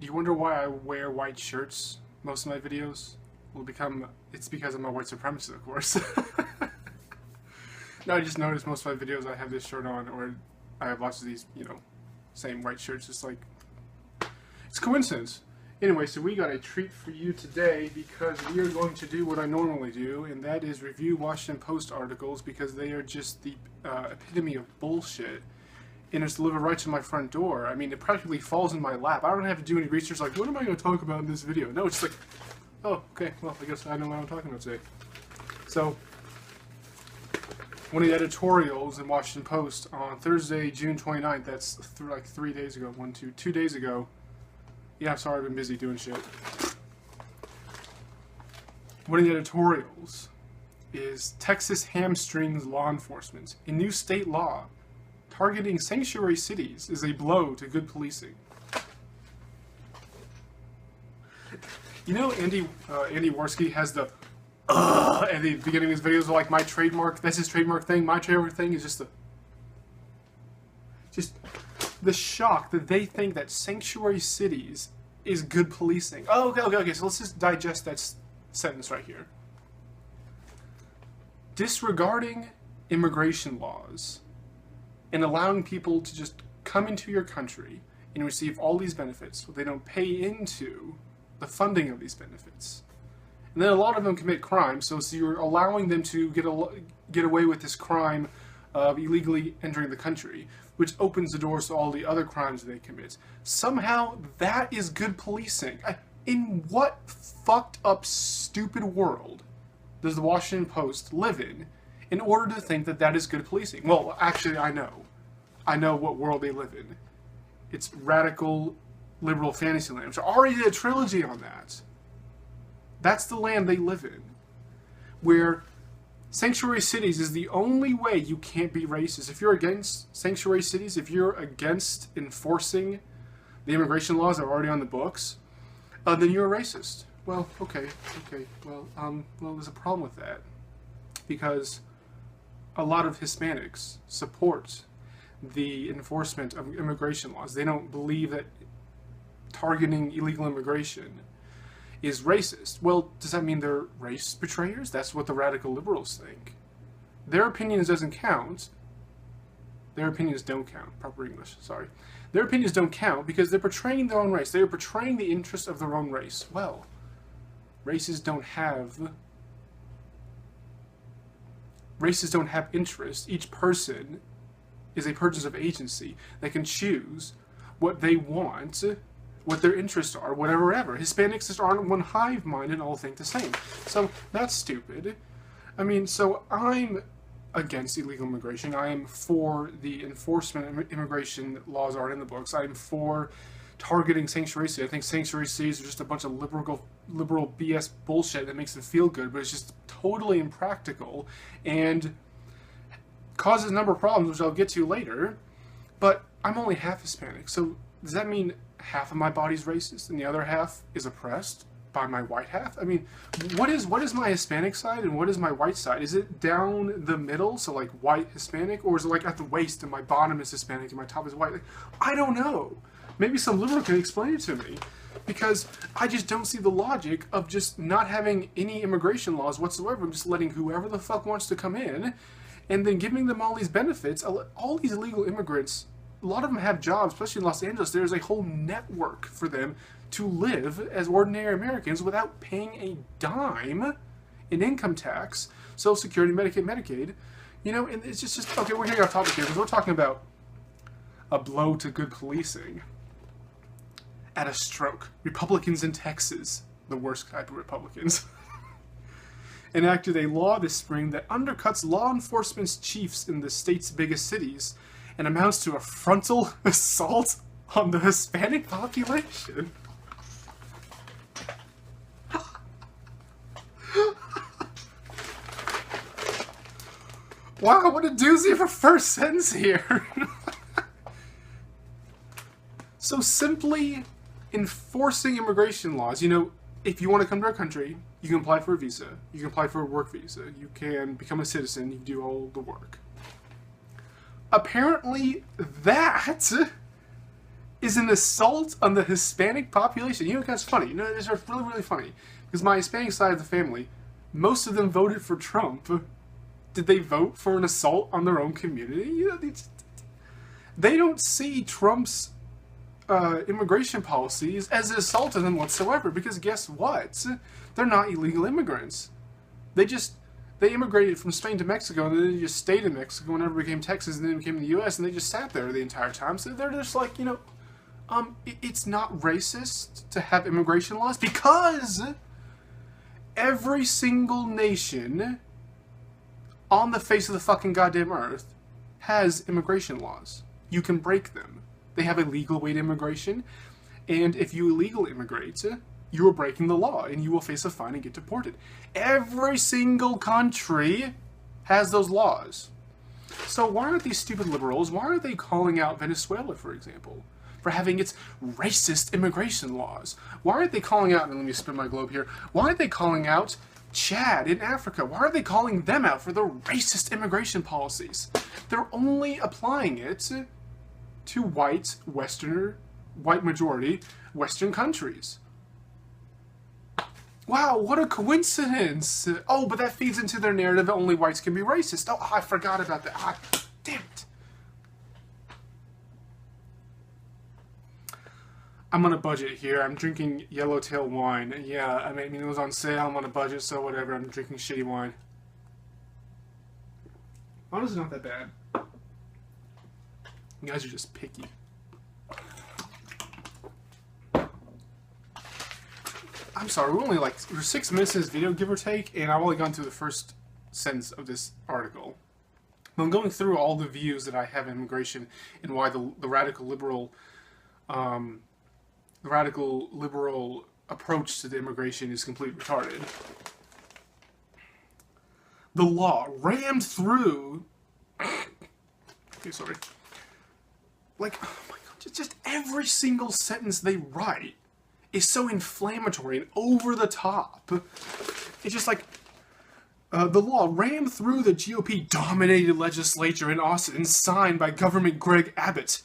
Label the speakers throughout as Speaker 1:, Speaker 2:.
Speaker 1: you wonder why I wear white shirts most of my videos? It's because I'm a white supremacist, of course. No, I just noticed most of my videos I have this shirt on, or I have lots of these, same white shirts. It's like, it's coincidence. Anyway, so we got a treat for you today because we are going to do what I normally do, and that is review Washington Post articles because they are just the epitome of bullshit. And it's delivered right to my front door. I mean, it practically falls in my lap. I don't have to do any research like, what am I going to talk about in this video? No, it's like, oh, okay, well, I guess I know what I'm talking about today. So, one of the editorials in Washington Post on Thursday, June 29th, that's like 3 days ago, 2 days ago. Yeah, sorry, I've been busy doing shit. One of the editorials is Texas hamstrings law enforcement. A new state law targeting sanctuary cities is a blow to good policing. You know, Andy Worski has the at the beginning of his videos, like my trademark. That's his trademark thing. My trademark thing is just the shock that they think that sanctuary cities is good policing. Oh, okay. So let's just digest that sentence right here. Disregarding immigration laws and allowing people to just come into your country and receive all these benefits, but they don't pay into the funding of these benefits. And then a lot of them commit crimes, so you're allowing them to get away with this crime of illegally entering the country, which opens the doors to all the other crimes they commit. Somehow, that is good policing. In what fucked up, stupid world does the Washington Post live in order to think that that is good policing? Well, actually, I know. I know what world they live in. It's radical, liberal fantasy land. I already did a trilogy on that. That's the land they live in. Where sanctuary cities is the only way you can't be racist. If you're against sanctuary cities, if you're against enforcing the immigration laws that are already on the books, then you're a racist. Well, okay. Well, there's a problem with that. Because a lot of Hispanics support the enforcement of immigration laws. They don't believe that targeting illegal immigration is racist. Well, does that mean they're race betrayers? That's what the radical liberals think. Their opinions doesn't count. Their opinions don't count. Proper English, sorry. Their opinions don't count because they're portraying their own race. They are portraying the interests of their own race. Well, races don't have interests. Each person is a person of agency that can choose what they want, what their interests are, whatever. Hispanics just aren't one hive mind and all think the same. So that's stupid. I mean, so I'm against illegal immigration. I am for the enforcement of immigration laws are in the books. I'm for targeting sanctuary cities. I think sanctuary cities are just a bunch of liberal BS bullshit that makes them feel good, but it's just totally impractical and causes a number of problems, which I'll get to later. But I'm only half Hispanic, so does that mean half of my body's racist and the other half is oppressed by my white half? I mean, what is my Hispanic side and what is my white side? Is it down the middle, so like white Hispanic, or is it like at the waist and my bottom is Hispanic and my top is white? Like, I don't know. Maybe some liberal can explain it to me, because I just don't see the logic of just not having any immigration laws whatsoever, just letting whoever the fuck wants to come in and then giving them all these benefits. All these illegal immigrants, a lot of them have jobs, especially in Los Angeles. There's a whole network for them to live as ordinary Americans without paying a dime in income tax, Social Security, Medicaid. And it's just okay, we're getting off topic here because we're talking about a blow to good policing. At a stroke, Republicans in Texas, the worst type of Republicans, enacted a law this spring that undercuts law enforcement chiefs in the state's biggest cities and amounts to a frontal assault on the Hispanic population. Wow, what a doozy of a first sentence here. So simply enforcing immigration laws, if you want to come to our country, you can apply for a visa, you can apply for a work visa, you can become a citizen, you can do all the work. Apparently that is an assault on the Hispanic population. You know, that's funny. You know, it's really, really funny. Because my Hispanic side of the family, most of them voted for Trump. Did they vote for an assault on their own community? You know, they don't see Trump's immigration policies as an assault on them whatsoever. Because guess what? They're not illegal immigrants. They immigrated from Spain to Mexico, and then they just stayed in Mexico and never became Texas, and then became the U.S., and they just sat there the entire time. So they're just like, you know, it's not racist to have immigration laws because every single nation on the face of the fucking goddamn earth has immigration laws. You can break them. They have a legal way to immigration, and if you illegal immigrate, you are breaking the law, and you will face a fine and get deported. Every single country has those laws. So why aren't these stupid liberals, why aren't they calling out Venezuela, for example, for having its racist immigration laws? Why aren't they calling out, and let me spin my globe here, why aren't they calling out Chad in Africa? Why are they calling them out for their racist immigration policies? They're only applying it to white majority Western countries. Wow, what a coincidence! Oh, but that feeds into their narrative that only whites can be racist. Oh, I forgot about that. Damn it. I'm on a budget here. I'm drinking yellowtail wine. Yeah, I mean, it was on sale. I'm on a budget, so whatever. I'm drinking shitty wine. Honestly, not that bad. You guys are just picky. I'm sorry, we're 6 minutes in this video, give or take, and I've only gone through the first sentence of this article. I'm going through all the views that I have in immigration and why the radical liberal approach to the immigration is completely retarded. The law rammed through. Okay, sorry. Like, oh my god, just every single sentence they write is so inflammatory and over the top. It's just like, the law rammed through the GOP-dominated legislature in Austin and signed by Governor Greg Abbott,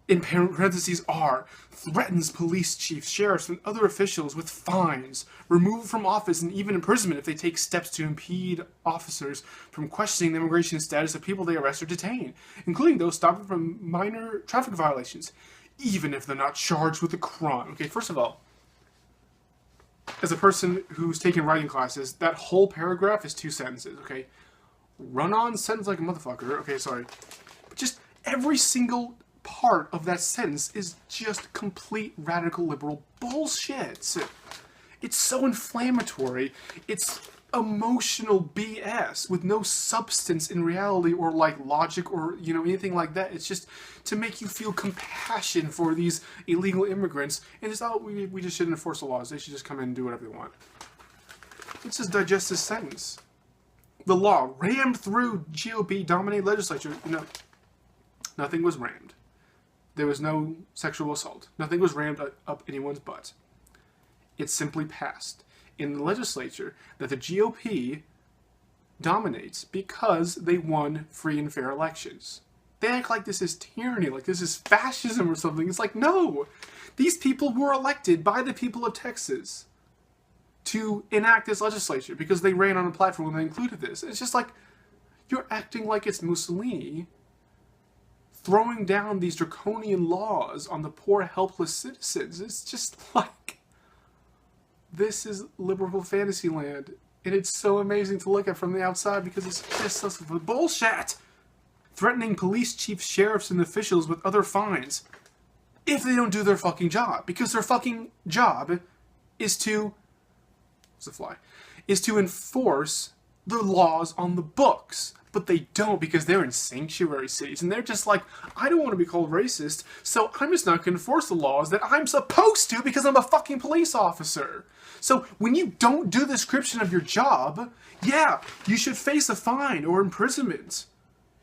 Speaker 1: in parentheses R, threatens police chiefs, sheriffs, and other officials with fines, removal from office, and even imprisonment if they take steps to impede officers from questioning the immigration status of people they arrest or detain, including those stopping from minor traffic violations, even if they're not charged with a crime. Okay, first of all, as a person who's taken writing classes, that whole paragraph is 2 sentences, okay? Run-on sentence like a motherfucker. Okay, sorry. But just every single part of that sentence is just complete radical liberal bullshit. It's so inflammatory. It's emotional BS with no substance in reality or like logic or, you know, anything like that. It's just to make you feel compassion for these illegal immigrants and just, oh, we just shouldn't enforce the laws. They should just come in and do whatever they want. Let's just digest this sentence. The law rammed through GOP-dominated legislature. No, nothing was rammed. There was no sexual assault. Nothing was rammed up anyone's butt. It simply passed in the legislature that the GOP dominates because they won free and fair elections. They act like this is tyranny, like this is fascism or something. It's like, no! These people were elected by the people of Texas to enact this legislature because they ran on a platform and they included this. It's just like, you're acting like it's Mussolini throwing down these draconian laws on the poor, helpless citizens. It's just like, this is liberal fantasy land, and it's so amazing to look at from the outside because it's just such bullshit. Threatening police chiefs, sheriffs, and officials with other fines if they don't do their fucking job, because their fucking job is to, enforce the laws on the books. But they don't because they're in sanctuary cities, and they're just like, I don't want to be called racist, so I'm just not going to enforce the laws that I'm supposed to because I'm a fucking police officer. So when you don't do the description of your job, yeah, you should face a fine or imprisonment.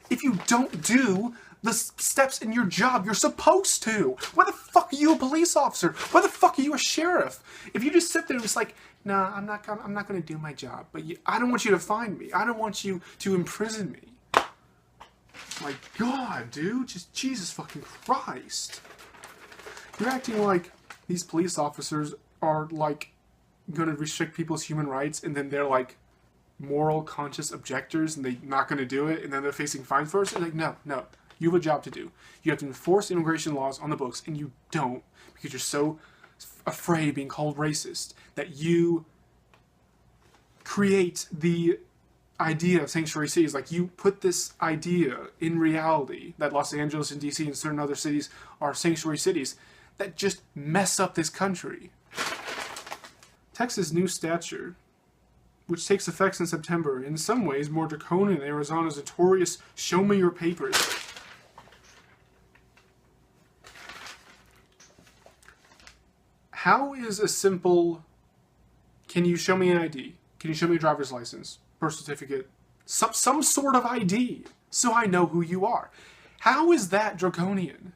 Speaker 1: If you don't do the steps in your job you're supposed to. Why the fuck are you a police officer? Why the fuck are you a sheriff? If you just sit there and just like, nah, I'm not gonna do my job. But I don't want you to find me. I don't want you to imprison me. My God, dude, just Jesus fucking Christ. You're acting like these police officers are, like, going to restrict people's human rights, and then they're, like, moral, conscious objectors, and they're not going to do it, and then they're facing fines for it. Like, no. You have a job to do. You have to enforce immigration laws on the books, and you don't, because you're so afraid of being called racist that you create the idea of sanctuary cities. Like, you put this idea in reality that Los Angeles and DC and certain other cities are sanctuary cities that just mess up this country. Texas' new statute, which takes effect in September, in some ways more draconian than Arizona's notorious show me your papers. How is a simple, can you show me an ID? Can you show me a driver's license, birth certificate, some sort of ID, so I know who you are? How is that draconian?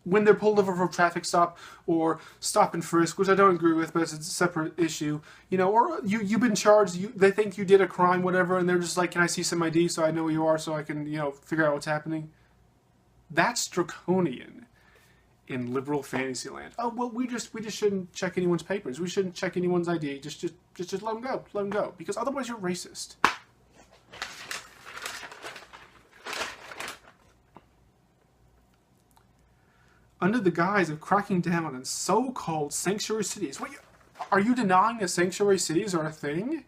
Speaker 1: When they're pulled over for a traffic stop or stop and frisk, which I don't agree with, but it's a separate issue, you know, or you've been charged, they think you did a crime, whatever, and they're just like, can I see some ID so I know who you are so I can, you know, figure out what's happening? That's draconian in liberal fantasy land. Oh, well, we just shouldn't check anyone's papers. We shouldn't check anyone's ID. Just let them go. Let them go. Because otherwise you're racist. Under the guise of cracking down on so-called sanctuary cities. Wait, are you denying that sanctuary cities are a thing?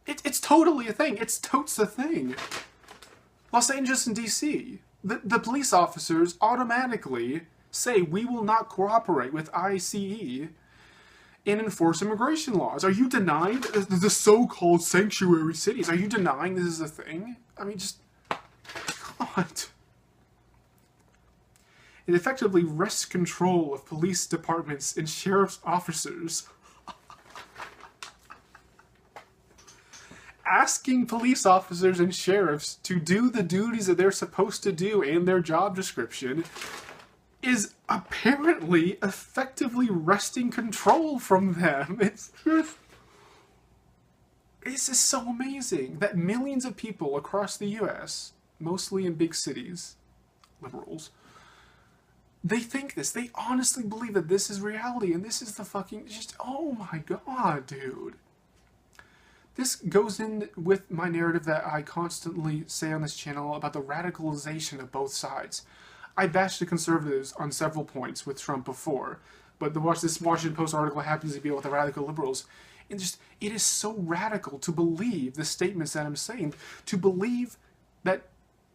Speaker 1: It's totally a thing. It's totes a thing. Los Angeles and DC. The police officers automatically say we will not cooperate with ICE and enforce immigration laws. Are you denying the so-called sanctuary cities? Are you denying this is a thing? I mean, just, God. It effectively wrests control of police departments and sheriff's officers. Asking police officers and sheriffs to do the duties that they're supposed to do and their job description is apparently effectively wresting control from them. It's just so amazing that millions of people across the US, mostly in big cities, liberals, they think this. They honestly believe that this is reality, and this is the fucking, just, oh my god, dude. This goes in with my narrative that I constantly say on this channel about the radicalization of both sides. I bashed the conservatives on several points with Trump before, but this Washington Post article happens to be with the radical liberals. And just, it is so radical to believe the statements that I'm saying, to believe that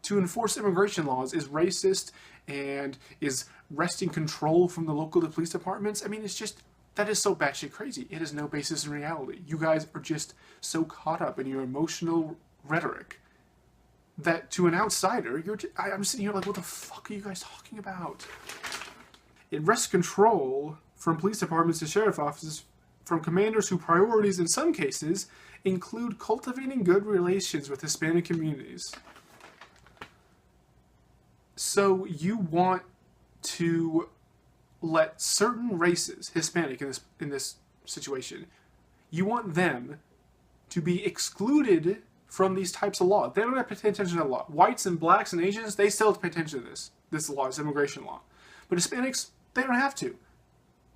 Speaker 1: to enforce immigration laws is racist and is wresting control from the local police departments. I mean, it's just, that is so batshit crazy. It has no basis in reality. You guys are just so caught up in your emotional rhetoric that to an outsider, I'm sitting here like, what the fuck are you guys talking about? It wrests control from police departments to sheriff offices, from commanders whose priorities in some cases include cultivating good relations with Hispanic communities. So you want to let certain races, Hispanic in this situation, you want them to be excluded from these types of law. They don't have to pay attention to the law. Whites and blacks and Asians, they still have to pay attention to this law, this immigration law. But Hispanics, they don't have to.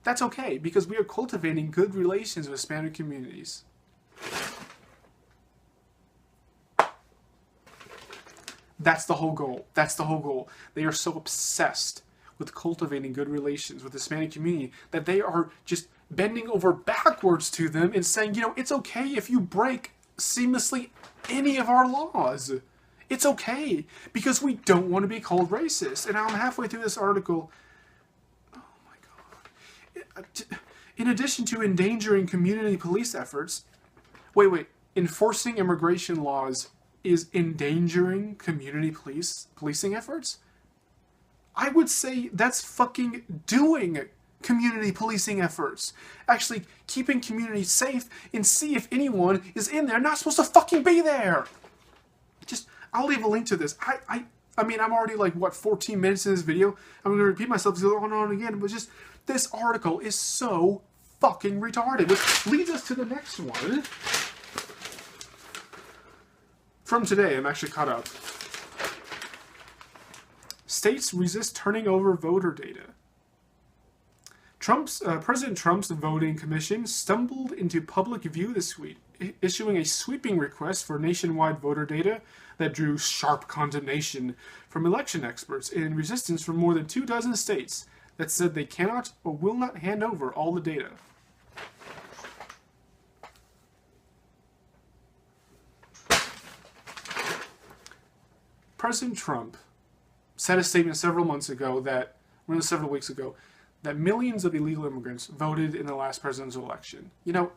Speaker 1: That's okay, because we are cultivating good relations with Hispanic communities. That's the whole goal. That's the whole goal. They are so obsessed with cultivating good relations with the Hispanic community that they are just bending over backwards to them and saying, you know, it's okay if you break seamlessly any of our laws. It's okay, because we don't want to be called racist. And I'm halfway through this article. Oh my god. In addition to endangering community police efforts, wait, enforcing immigration laws is endangering community policing efforts? I would say that's fucking doing community policing efforts. Actually keeping communities safe and see if anyone is in there not supposed to fucking be there. Just, I'll leave a link to this. I mean, I'm already like, what, 14 minutes in this video? I'm going to repeat myself on and on again, but just, this article is so fucking retarded. Which leads us to the next one. From today, I'm actually caught up. States resist turning over voter data. President Trump's voting commission stumbled into public view this week, issuing a sweeping request for nationwide voter data that drew sharp condemnation from election experts and resistance from more than 24 states that said they cannot or will not hand over all the data. President Trump said a statement several weeks ago that millions of illegal immigrants voted in the last presidential election. You know,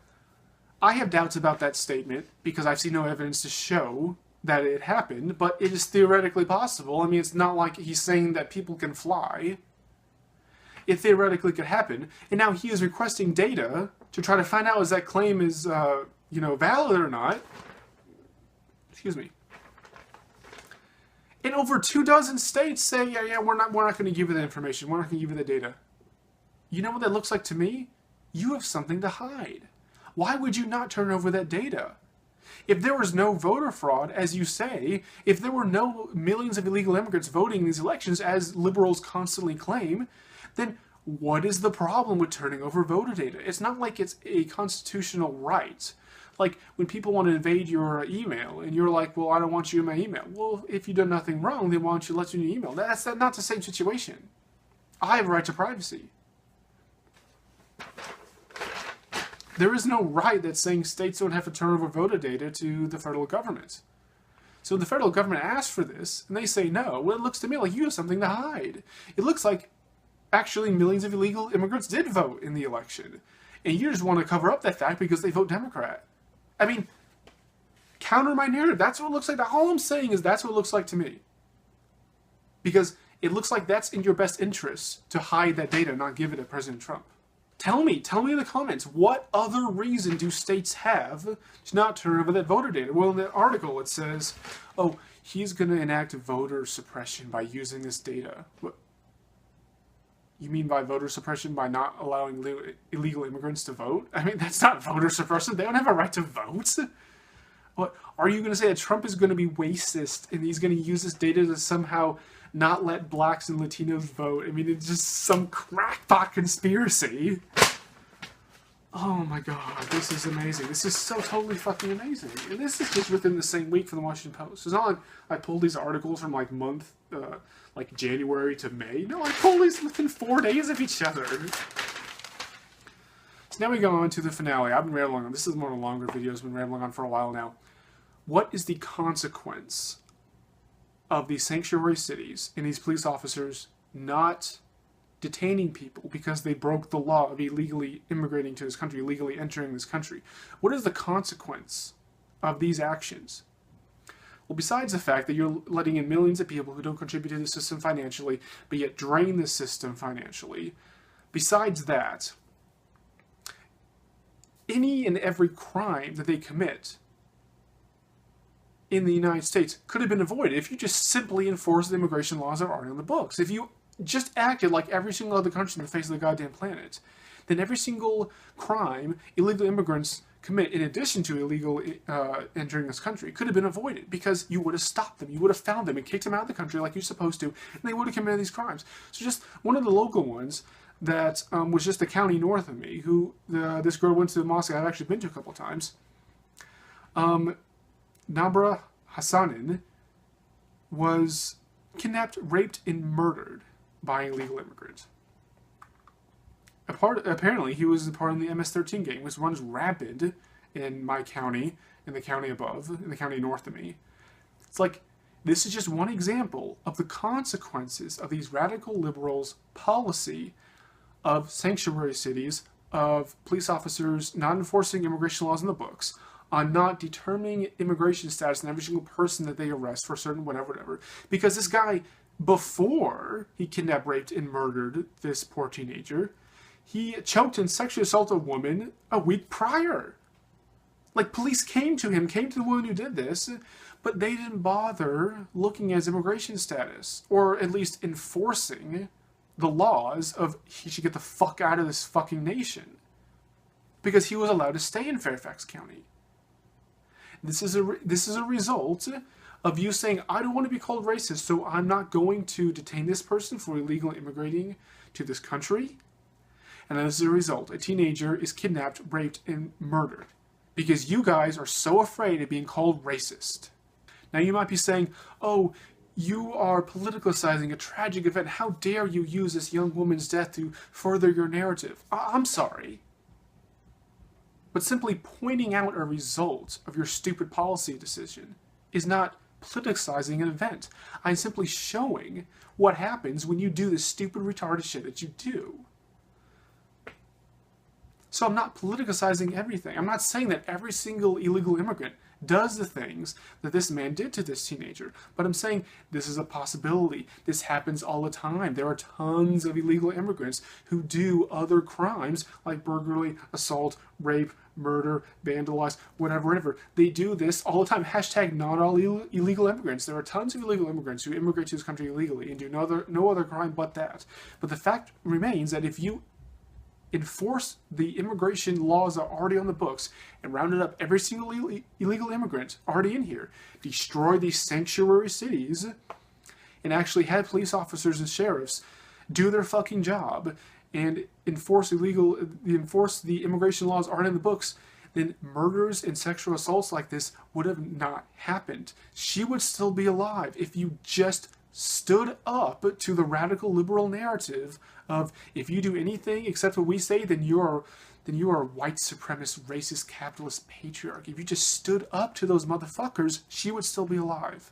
Speaker 1: I have doubts about that statement because I've seen no evidence to show that it happened, but it is theoretically possible. I mean, it's not like he's saying that people can fly. It theoretically could happen, and now he is requesting data to try to find out if that claim is, valid or not. Excuse me. And over 24 states say, yeah, we're not going to give you the information. We're not going to give you the data. You know what that looks like to me? You have something to hide. Why would you not turn over that data? If there was no voter fraud, as you say, if there were no millions of illegal immigrants voting in these elections, as liberals constantly claim, then what is the problem with turning over voter data? It's not like it's a constitutional right. Like when people want to invade your email and you're like, well, I don't want you in my email. Well, if you've done nothing wrong, then why don't you let you in your email? That's not the same situation. I have a right to privacy. There is no right that's saying states don't have to turn over voter data to the federal government. So the federal government asked for this, and they say no. Well, it looks to me like you have something to hide. It looks like actually millions of illegal immigrants did vote in the election. And you just want to cover up that fact because they vote Democrat. I mean, counter my narrative. That's what it looks like. All I'm saying is that's what it looks like to me. Because it looks like that's in your best interest to hide that data, not give it to President Trump. Tell me in the comments, what other reason do states have to not turn over that voter data? Well, in the article it says, oh, he's going to enact voter suppression by using this data. What? You mean by voter suppression by not allowing illegal immigrants to vote? I mean, that's not voter suppression. They don't have a right to vote. What? Are you going to say that Trump is going to be racist and he's going to use this data to somehow not let blacks and Latinos vote? I mean, it's just some crackpot conspiracy. Oh my god, this is amazing. This is so totally fucking amazing. And this is just within the same week for the Washington Post. It's not like I pulled these articles from like January to May. No, I pulled these within 4 days of each other. So now we go on to the finale. I've been rambling on. This is one of the longer videos I've been rambling on for a while now. What is the consequence of these sanctuary cities and these police officers not detaining people because they broke the law of illegally immigrating to this country, illegally entering this country? What is the consequence of these actions? Well, besides the fact that you're letting in millions of people who don't contribute to the system financially, but yet drain the system financially, besides that, any and every crime that they commit in the United States could have been avoided if you just simply enforced the immigration laws that are already on the books. If you just acted like every single other country on the face of the goddamn planet, then every single crime illegal immigrants commit, in addition to illegal entering this country, could have been avoided because you would have stopped them, you would have found them and kicked them out of the country like you're supposed to, and they would have committed these crimes. So just one of the local ones that was just the county north of me, who this girl went to the mosque I've actually been to a couple times. Nabra Hassanin was kidnapped, raped, and murdered by illegal immigrants. Apparently, he was a part of the MS-13 gang, which runs rampant in my county, in the county above, in the county north of me. It's like, this is just one example of the consequences of these radical liberals' policy of sanctuary cities, of police officers not enforcing immigration laws in the books, on not determining immigration status in every single person that they arrest for certain whatever. Because this guy, before he kidnapped, raped, and murdered this poor teenager, he choked and sexually assaulted a woman a week prior. Like, police came to him, came to the woman who did this, but they didn't bother looking at his immigration status, or at least enforcing the laws of he should get the fuck out of this fucking nation. Because he was allowed to stay in Fairfax County. This is a result of you saying, I don't want to be called racist, so I'm not going to detain this person for illegally immigrating to this country. And as a result, a teenager is kidnapped, raped, and murdered. Because you guys are so afraid of being called racist. Now you might be saying, oh, you are politicizing a tragic event. How dare you use this young woman's death to further your narrative? I'm sorry. But simply pointing out a result of your stupid policy decision is not politicizing an event. I'm simply showing what happens when you do the stupid, retarded shit that you do. So I'm not politicizing everything. I'm not saying that every single illegal immigrant does the things that this man did to this teenager. But I'm saying this is a possibility. This happens all the time. There are tons of illegal immigrants who do other crimes like burglary, assault, rape, murder, vandalize, whatever. They do this all the time. Hashtag not all illegal immigrants. There are tons of illegal immigrants who immigrate to this country illegally and do no other crime but that. But the fact remains that if you enforce the immigration laws that are already on the books and rounded up every single illegal immigrant already in here, destroy these sanctuary cities, and actually have police officers and sheriffs do their fucking job and enforce the immigration laws already in the books, then murders and sexual assaults like this would have not happened. She would still be alive if you just stood up to the radical liberal narrative of if you do anything except what we say, then you are a white supremacist, racist, capitalist patriarch. If you just stood up to those motherfuckers, she would still be alive.